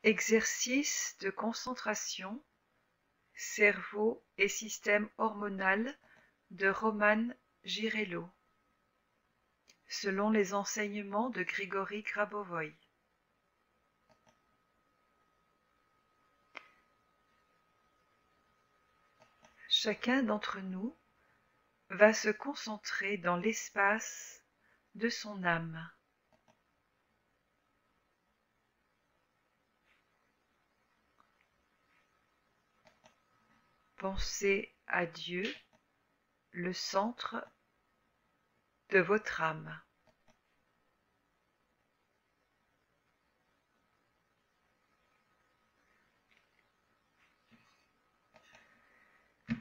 Exercice de concentration, cerveau et système hormonal de Roman Girello, selon les enseignements de Grigory Grabovoï. Chacun d'entre nous va se concentrer dans l'espace de son âme. Pensez à Dieu, le centre de votre âme.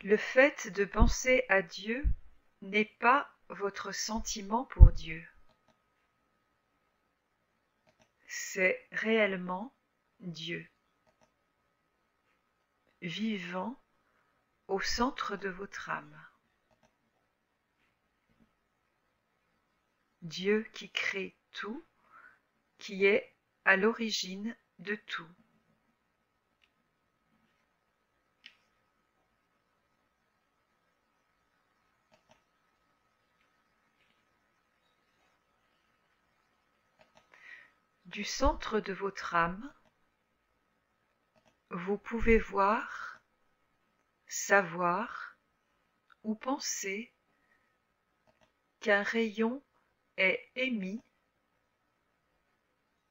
Le fait de penser à Dieu n'est pas votre sentiment pour Dieu. C'est réellement Dieu, vivant au centre de votre âme. Dieu qui crée tout, qui est à l'origine de tout. Du centre de votre âme, vous pouvez voir, savoir ou penser qu'un rayon est émis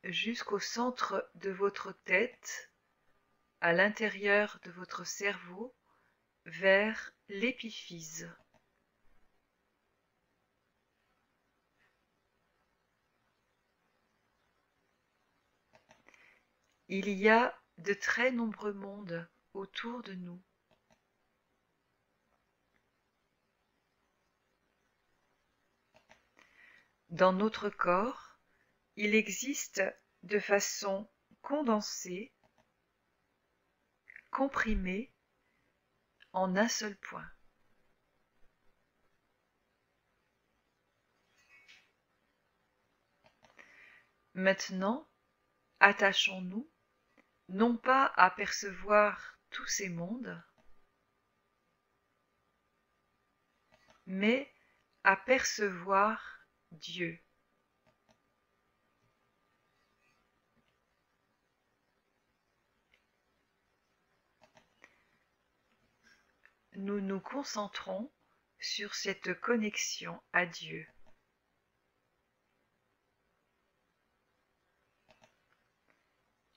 jusqu'au centre de votre tête, à l'intérieur de votre cerveau, vers l'épiphyse. Il y a de très nombreux mondes autour de nous. Dans notre corps, il existe de façon condensée, comprimée, en un seul point. Maintenant, attachons-nous non pas à percevoir tous ces mondes, mais à percevoir Dieu. Nous nous concentrons sur cette connexion à Dieu.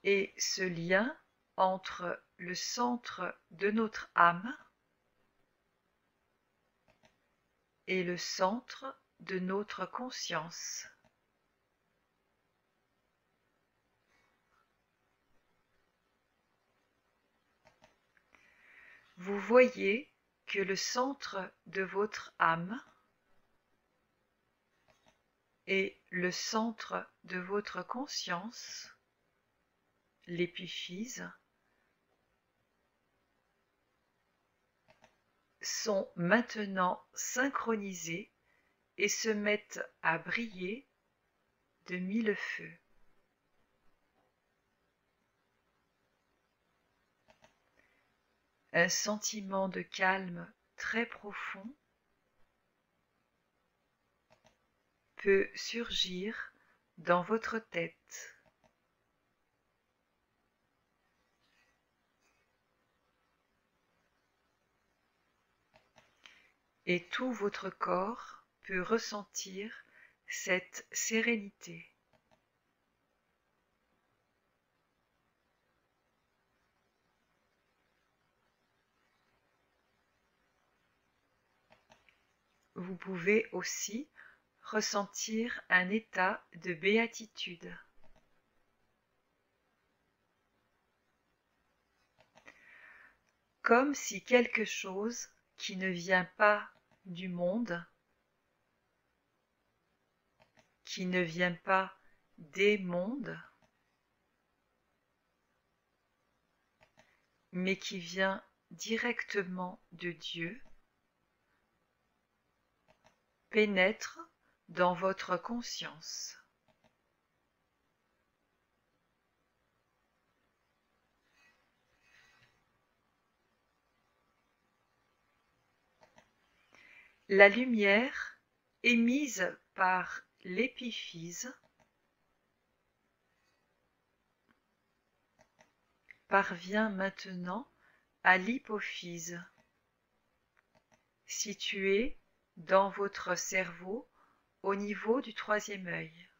Et ce lien entre le centre de notre âme et le centre de notre conscience. Vous voyez que le centre de votre âme et le centre de votre conscience, l'épiphyse, sont maintenant synchronisés et se mettent à briller de mille feux. Un sentiment de calme très profond peut surgir dans votre tête. Et tout votre corps peut ressentir cette sérénité. Vous pouvez aussi ressentir un état de béatitude. Comme si quelque chose qui ne vient pas du monde, qui ne vient pas des mondes, mais qui vient directement de Dieu, pénètre dans votre conscience. La lumière émise par l'épiphyse parvient maintenant à l'hypophyse, située dans votre cerveau au niveau du troisième œil.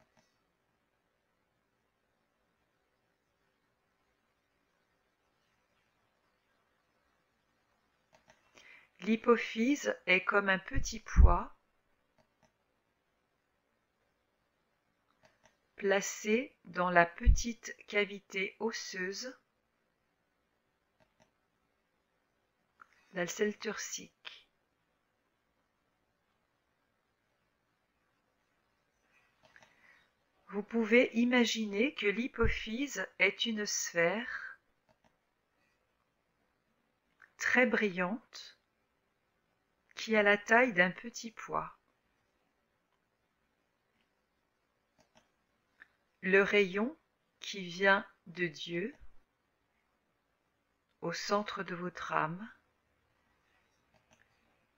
L'hypophyse est comme un petit pois placé dans la petite cavité osseuse d'Alcel-Turcique. Vous pouvez imaginer que l'hypophyse est une sphère très brillante qui a la taille d'un petit pois. Le rayon qui vient de Dieu au centre de votre âme,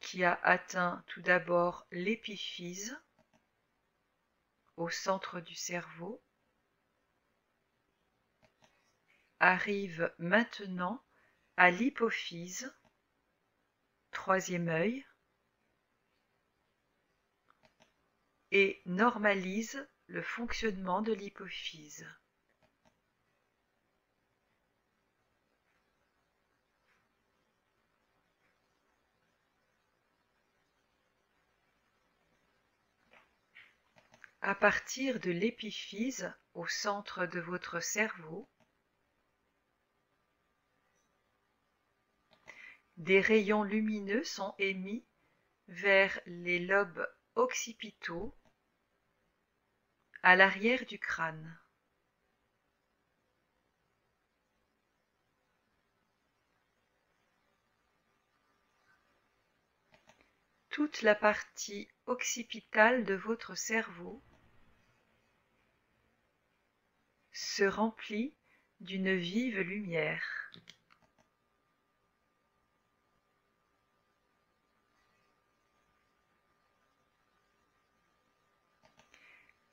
qui a atteint tout d'abord l'épiphyse au centre du cerveau, arrive maintenant à l'hypophyse, troisième œil, et normalise le fonctionnement de l'hypophyse. À partir de l'épiphyse au centre de votre cerveau, des rayons lumineux sont émis vers les lobes occipitaux à l'arrière du crâne. Toute la partie occipitale de votre cerveau se remplit d'une vive lumière.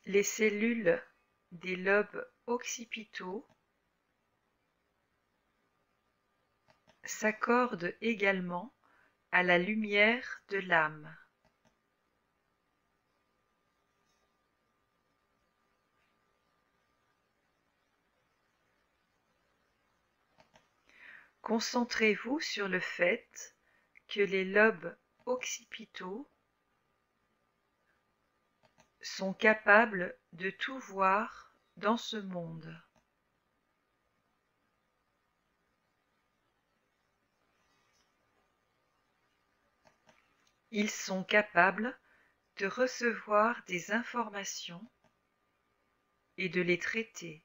Les cellules des lobes occipitaux s'accordent également à la lumière de l'âme. Concentrez-vous sur le fait que les lobes occipitaux sont capables de tout voir dans ce monde. Ils sont capables de recevoir des informations et de les traiter.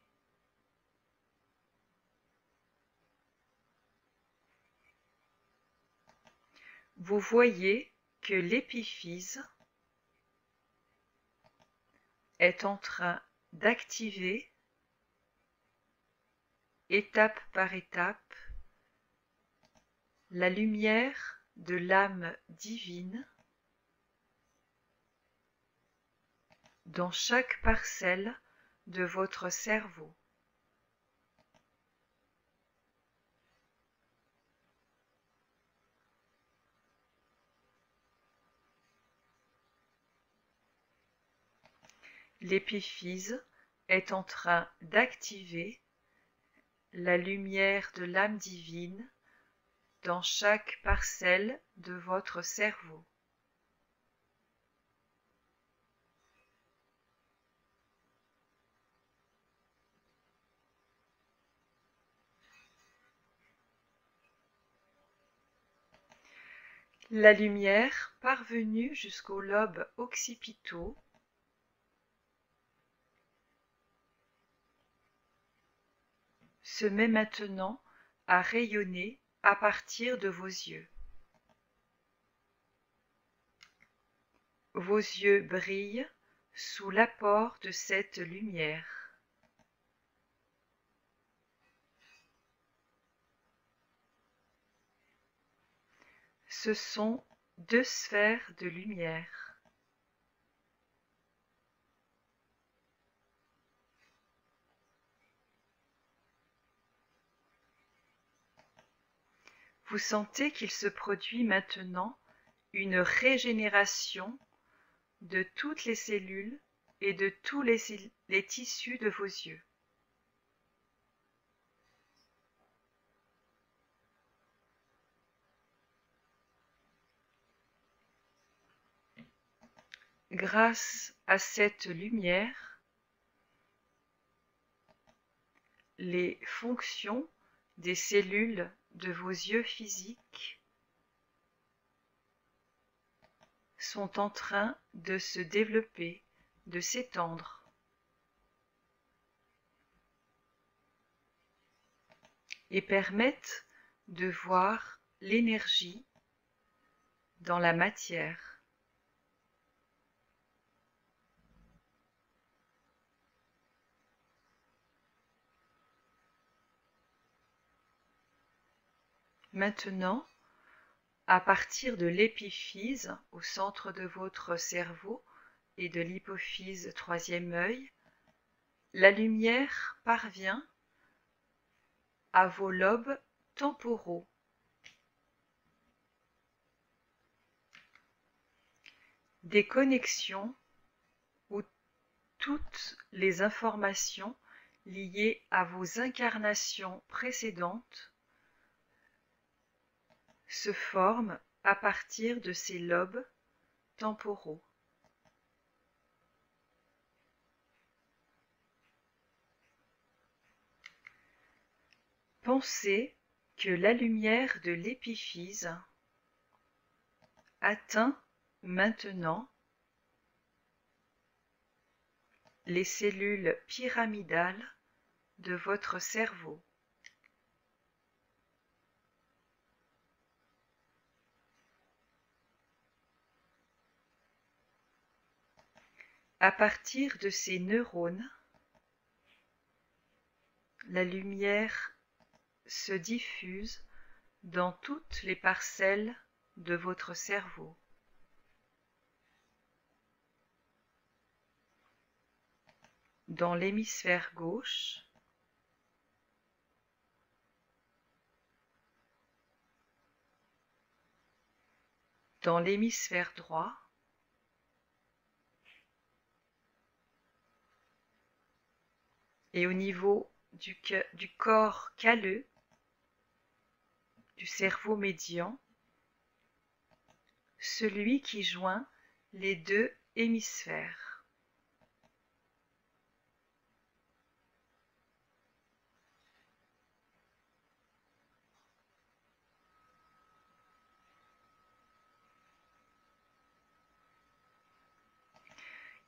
Vous voyez que l'épiphyse est en train d'activer, étape par étape, la lumière de l'âme divine dans chaque parcelle de votre cerveau. L'épiphyse est en train d'activer la lumière de l'âme divine dans chaque parcelle de votre cerveau. La lumière parvenue jusqu'aux lobes occipitaux se met maintenant à rayonner à partir de vos yeux. Vos yeux brillent sous l'apport de cette lumière. Ce sont 2 sphères de lumière. Vous sentez qu'il se produit maintenant une régénération de toutes les cellules et de tous les tissus de vos yeux. Grâce à cette lumière, les fonctions des cellules de vos yeux physiques sont en train de se développer, de s'étendre. Et permettent de voir l'énergie dans la matière. Maintenant, à partir de l'épiphyse au centre de votre cerveau et de l'hypophyse troisième œil, la lumière parvient à vos lobes temporaux. Des connexions où toutes les informations liées à vos incarnations précédentes se forment à partir de ces lobes temporaux. Pensez que la lumière de l'épiphyse atteint maintenant les cellules pyramidales de votre cerveau. À partir de ces neurones, la lumière se diffuse dans toutes les parcelles de votre cerveau. Dans l'hémisphère gauche, dans l'hémisphère droit, et au niveau du corps calleux, du cerveau médian, celui qui joint les deux hémisphères.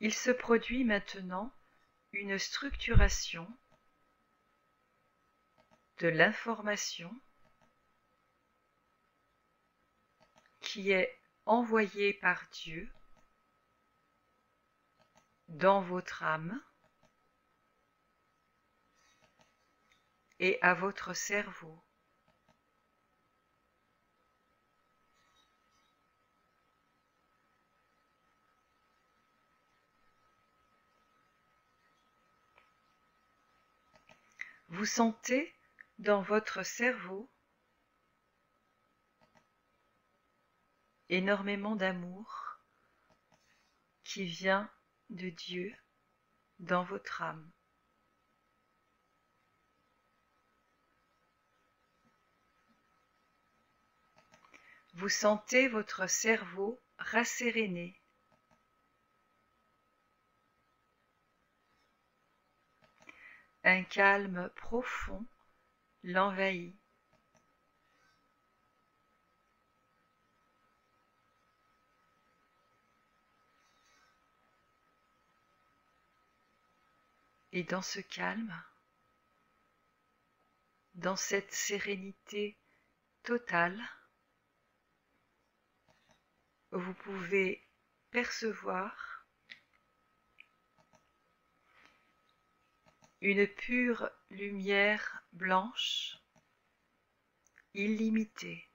Il se produit maintenant une structuration de l'information qui est envoyée par Dieu dans votre âme et à votre cerveau. Vous sentez dans votre cerveau énormément d'amour qui vient de Dieu dans votre âme. Vous sentez votre cerveau rasséréné. Un calme profond l'envahit. Et dans ce calme, dans cette sérénité totale, vous pouvez percevoir une pure lumière blanche, illimitée.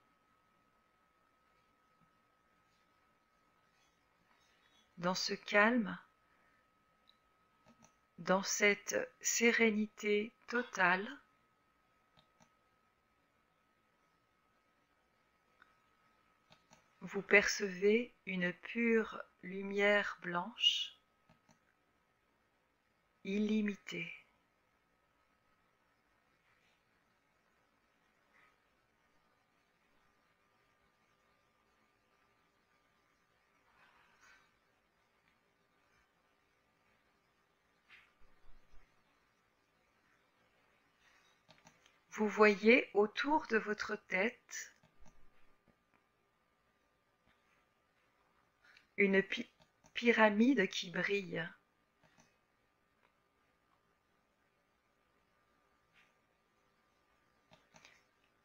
dans ce calme, dans cette sérénité totale, vous percevez une pure lumière blanche, illimitée. Vous voyez autour de votre tête une pyramide qui brille.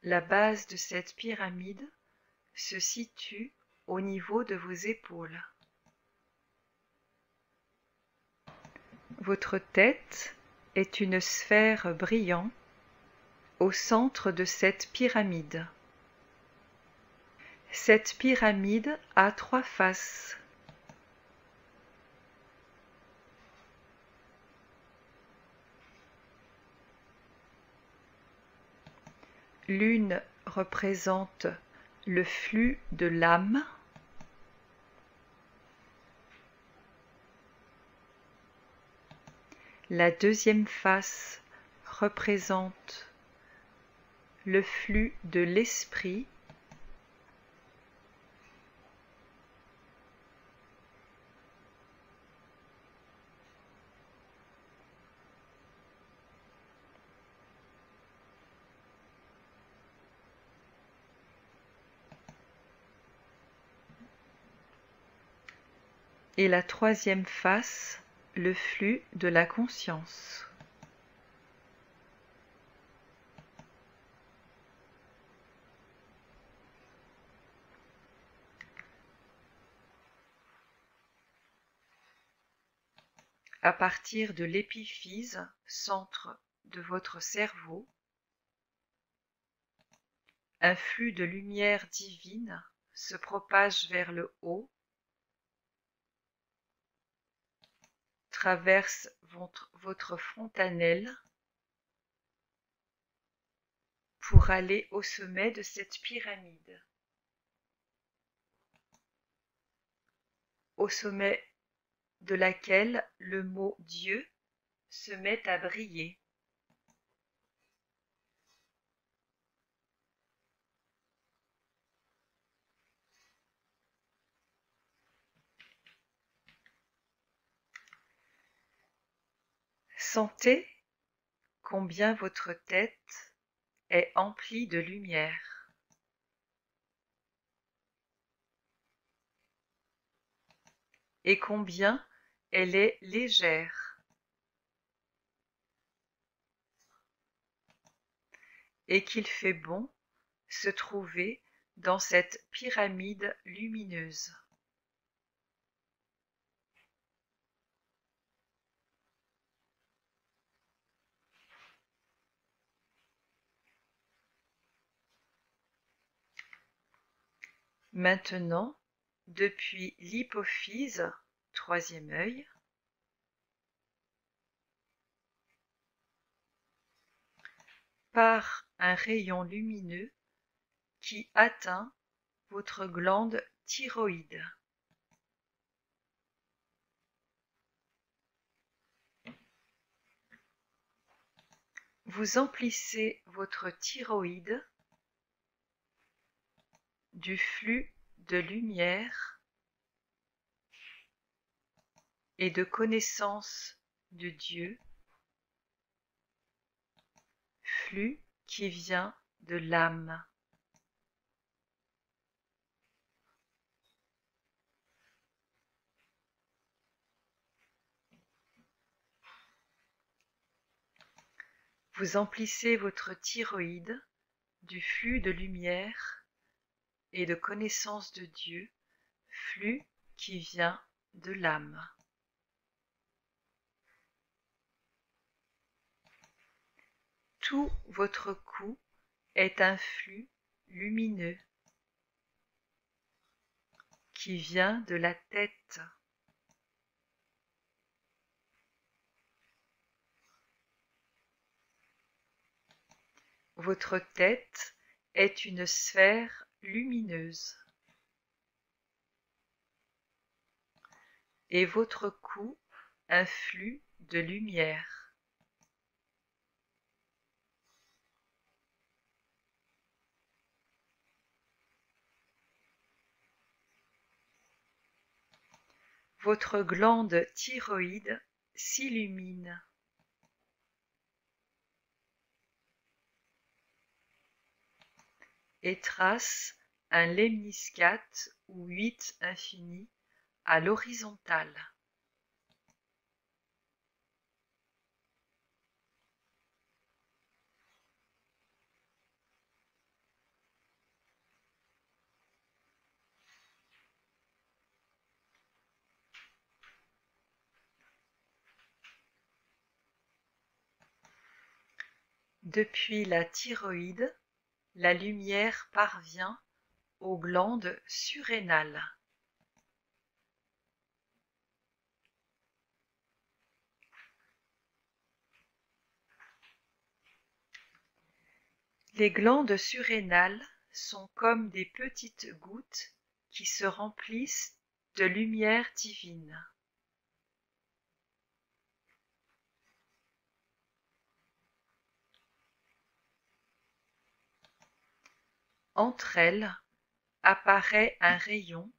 La base de cette pyramide se situe au niveau de vos épaules. Votre tête est une sphère brillante au centre de cette pyramide. Cette pyramide a 3 faces. L'une représente le flux de l'âme, la deuxième face représente le flux de l'esprit, et la troisième face, le flux de la conscience. À partir de l'épiphyse, centre de votre cerveau, un flux de lumière divine se propage vers le haut, traverse votre fontanelle pour aller au sommet de cette pyramide. Au sommet de laquelle le mot Dieu se met à briller. Sentez combien votre tête est emplie de lumière. Et combien elle est légère. Et qu'il fait bon se trouver dans cette pyramide lumineuse. Maintenant, depuis l'hypophyse, troisième œil, part un rayon lumineux qui atteint votre glande thyroïde. Vous emplissez votre thyroïde du flux de lumière et de connaissance de Dieu, flux qui vient de l'âme. Vous emplissez votre thyroïde du flux de lumière et de connaissance de Dieu, flux qui vient de l'âme. Tout votre cou est un flux lumineux qui vient de la tête. Votre tête est une sphère lumineuse et votre cou un flux de lumière. Votre glande thyroïde s'illumine. Et trace un lemniscate ou 8 infini à l'horizontale. Depuis la thyroïde, la lumière parvient aux glandes surrénales. Les glandes surrénales sont comme des petites gouttes qui se remplissent de lumière divine. Entre elles apparaît un rayon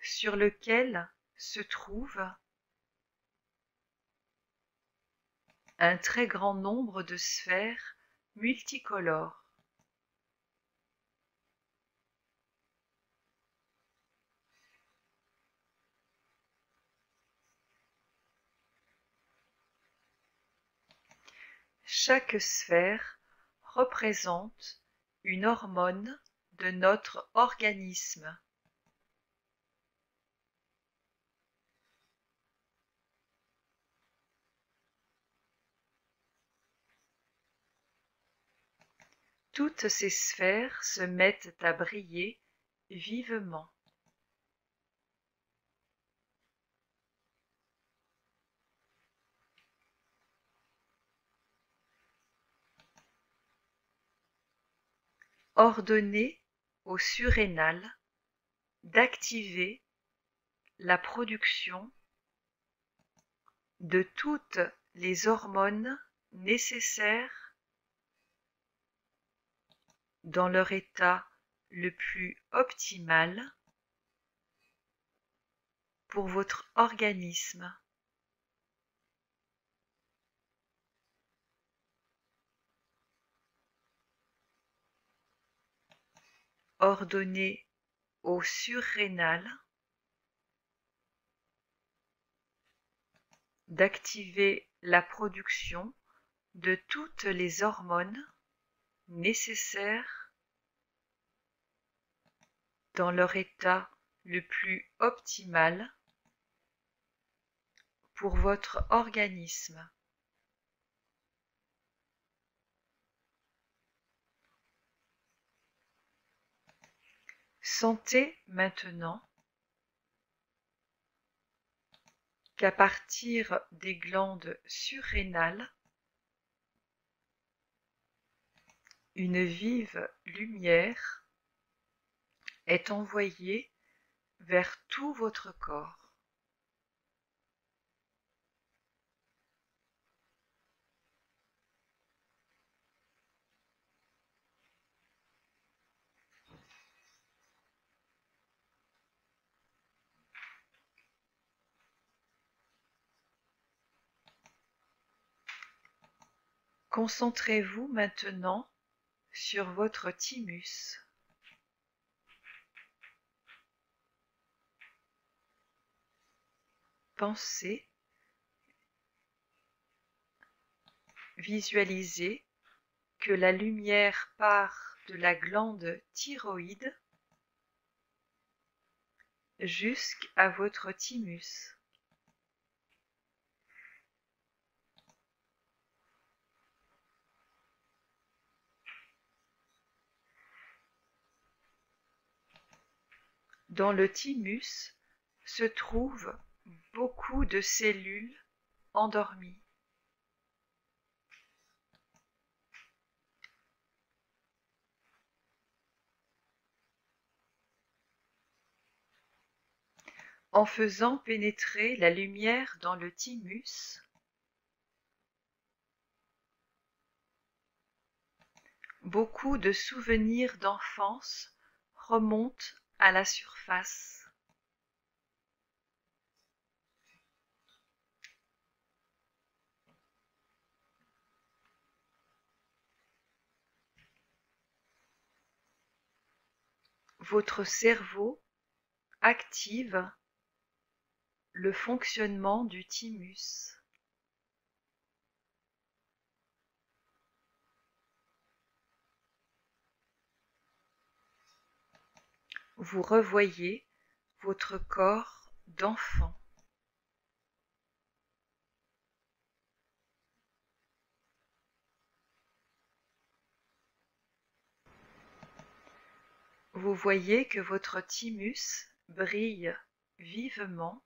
sur lequel se trouve un très grand nombre de sphères multicolores. Chaque sphère représente une hormone de notre organisme. Toutes ces sphères se mettent à briller vivement. Ordonnez aux surrénales d'activer la production de toutes les hormones nécessaires dans leur état le plus optimal pour votre organisme. Ordonnez aux surrénales d'activer la production de toutes les hormones nécessaires dans leur état le plus optimal pour votre organisme. Sentez maintenant qu'à partir des glandes surrénales, une vive lumière est envoyée vers tout votre corps. Concentrez-vous maintenant sur votre thymus. Pensez, visualisez que la lumière part de la glande thyroïde jusqu'à votre thymus. Dans le thymus se trouvent beaucoup de cellules endormies. en faisant pénétrer la lumière dans le thymus, beaucoup de souvenirs d'enfance remontent à la surface. Votre cerveau active le fonctionnement du thymus. Vous revoyez votre corps d'enfant. Vous voyez que votre thymus brille vivement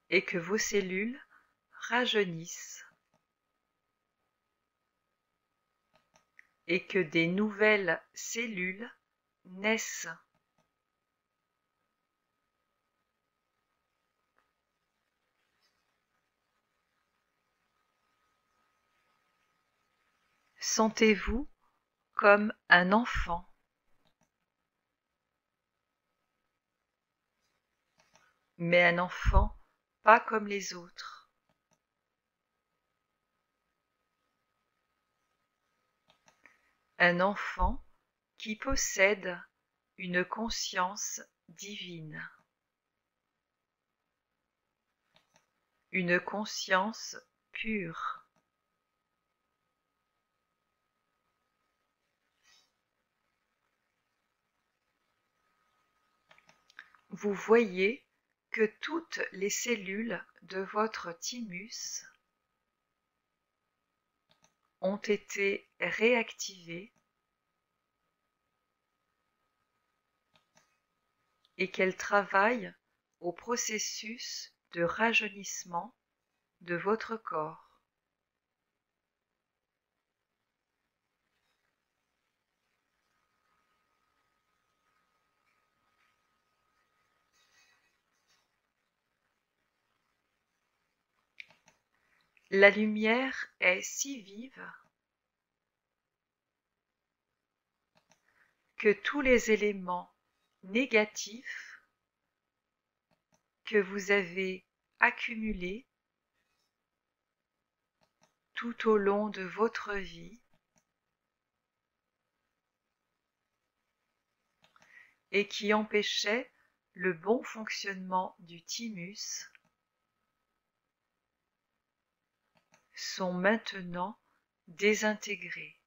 et que vos cellules rajeunissent et que des nouvelles cellules naissent. Sentez-vous comme un enfant. Mais un enfant pas comme les autres. Un enfant qui possède une conscience divine. Une conscience pure. Vous voyez que toutes les cellules de votre thymus ont été réactivées et qu'elles travaillent au processus de rajeunissement de votre corps. La lumière est si vive que tous les éléments négatifs que vous avez accumulés tout au long de votre vie et qui empêchaient le bon fonctionnement du thymus sont maintenant désintégrés.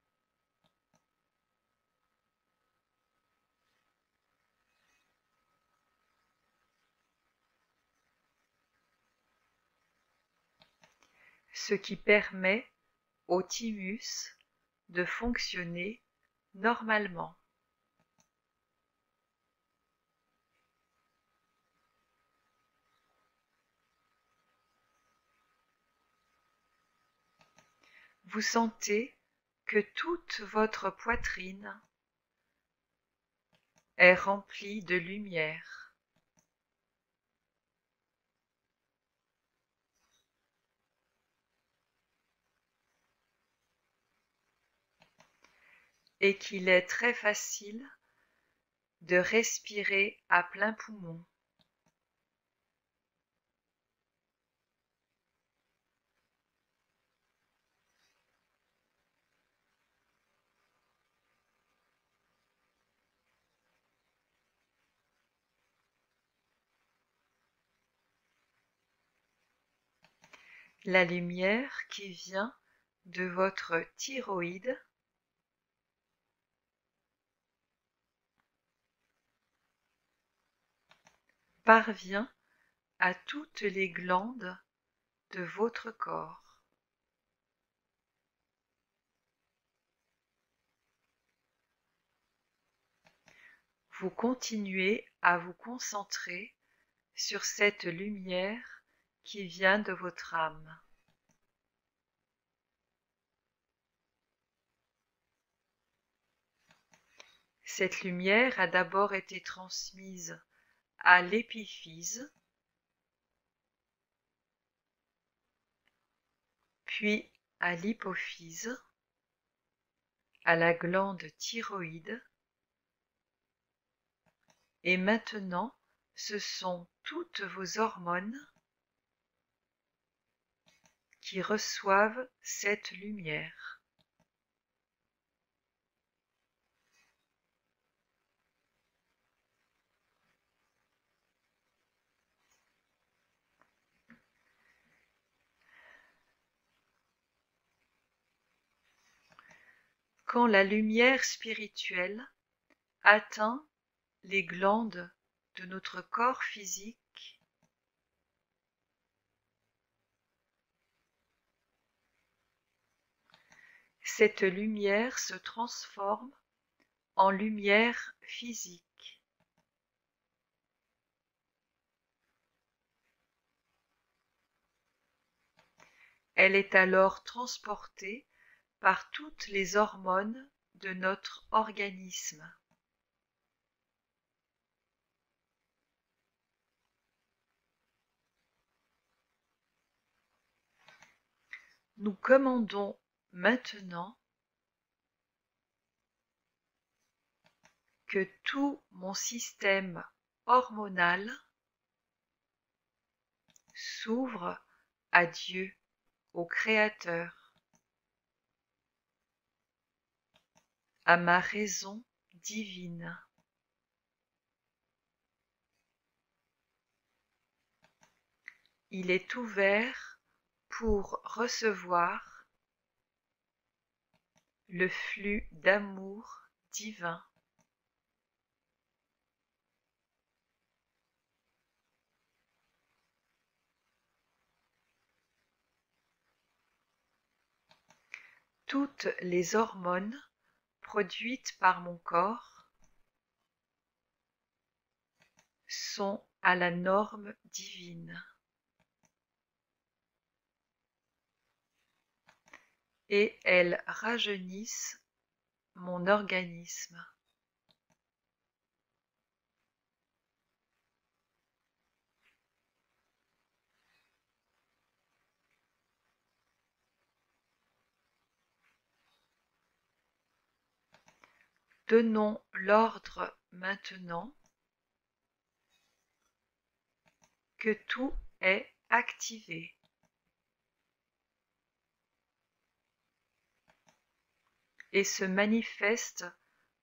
Ce qui permet au thymus de fonctionner normalement. Vous sentez que toute votre poitrine est remplie de lumière. Et qu'il est très facile de respirer à plein poumon. La lumière qui vient de votre thyroïde parvient à toutes les glandes de votre corps. Vous continuez à vous concentrer sur cette lumière qui vient de votre âme. Cette lumière a d'abord été transmise à l'épiphyse, puis à l'hypophyse, à la glande thyroïde, et maintenant ce sont toutes vos hormones qui reçoivent cette lumière. Quand la lumière spirituelle atteint les glandes de notre corps physique, cette lumière se transforme en lumière physique. Elle est alors transportée par toutes les hormones de notre organisme. Nous commandons maintenant que tout mon système hormonal s'ouvre à Dieu, au Créateur, à ma raison divine. Il est ouvert pour recevoir le flux d'amour divin. Toutes les hormones produites par mon corps sont à la norme divine et elles rajeunissent mon organisme. Donnons l'ordre maintenant que tout est activé. Et se manifeste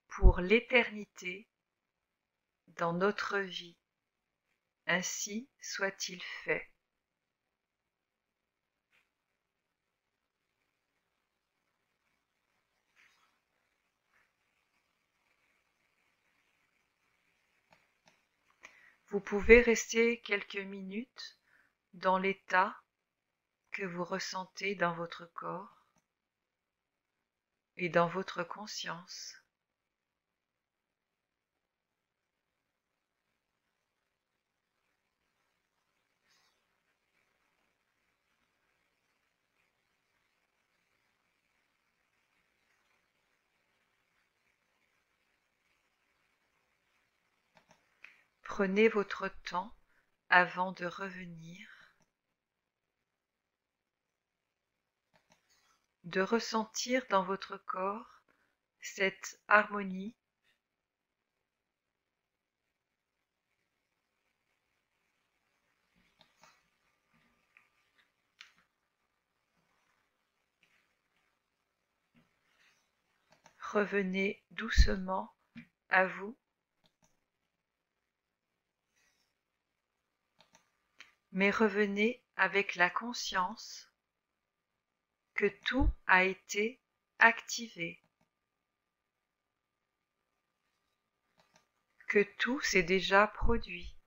pour l'éternité dans notre vie. Ainsi soit-il fait. Vous pouvez rester quelques minutes dans l'état que vous ressentez dans votre corps et dans votre conscience. Prenez votre temps avant de revenir, de ressentir dans votre corps cette harmonie Revenez doucement à vous, mais revenez avec la conscience que tout a été activé, que tout s'est déjà produit.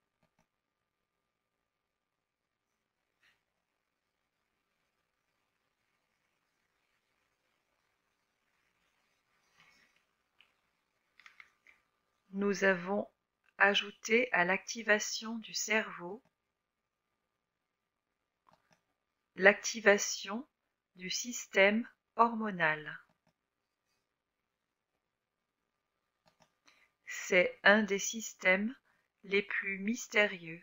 Nous avons ajouté à l'activation du cerveau l'activation du système hormonal. C'est un des systèmes les plus mystérieux.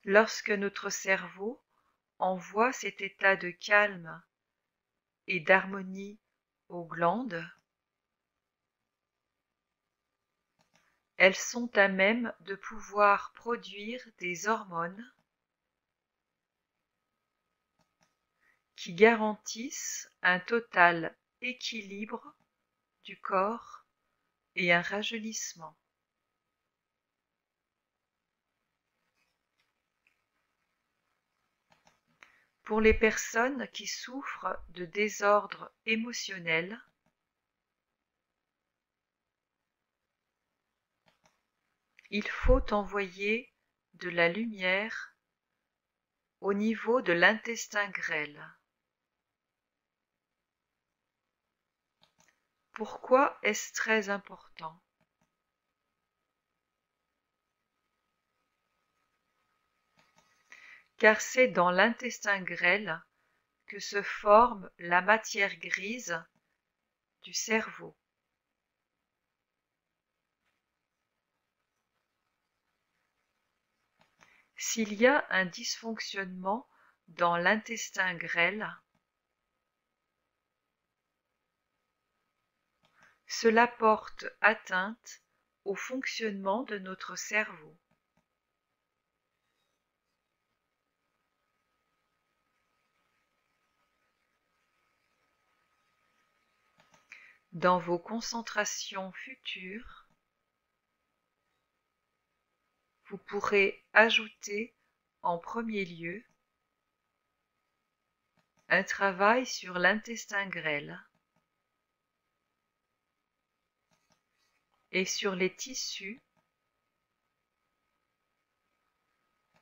Lorsque notre cerveau envoie cet état de calme et d'harmonie aux glandes, elles sont à même de pouvoir produire des hormones qui garantissent un total équilibre du corps et un rajeunissement. Pour les personnes qui souffrent de désordre émotionnel, il faut envoyer de la lumière au niveau de l'intestin grêle. Pourquoi est-ce très important ? Car c'est dans l'intestin grêle que se forme la matière grise du cerveau. S'il y a un dysfonctionnement dans l'intestin grêle, cela porte atteinte au fonctionnement de notre cerveau. Dans vos concentrations futures, vous pourrez ajouter en premier lieu un travail sur l'intestin grêle et sur les tissus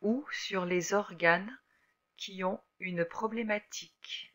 ou sur les organes qui ont une problématique.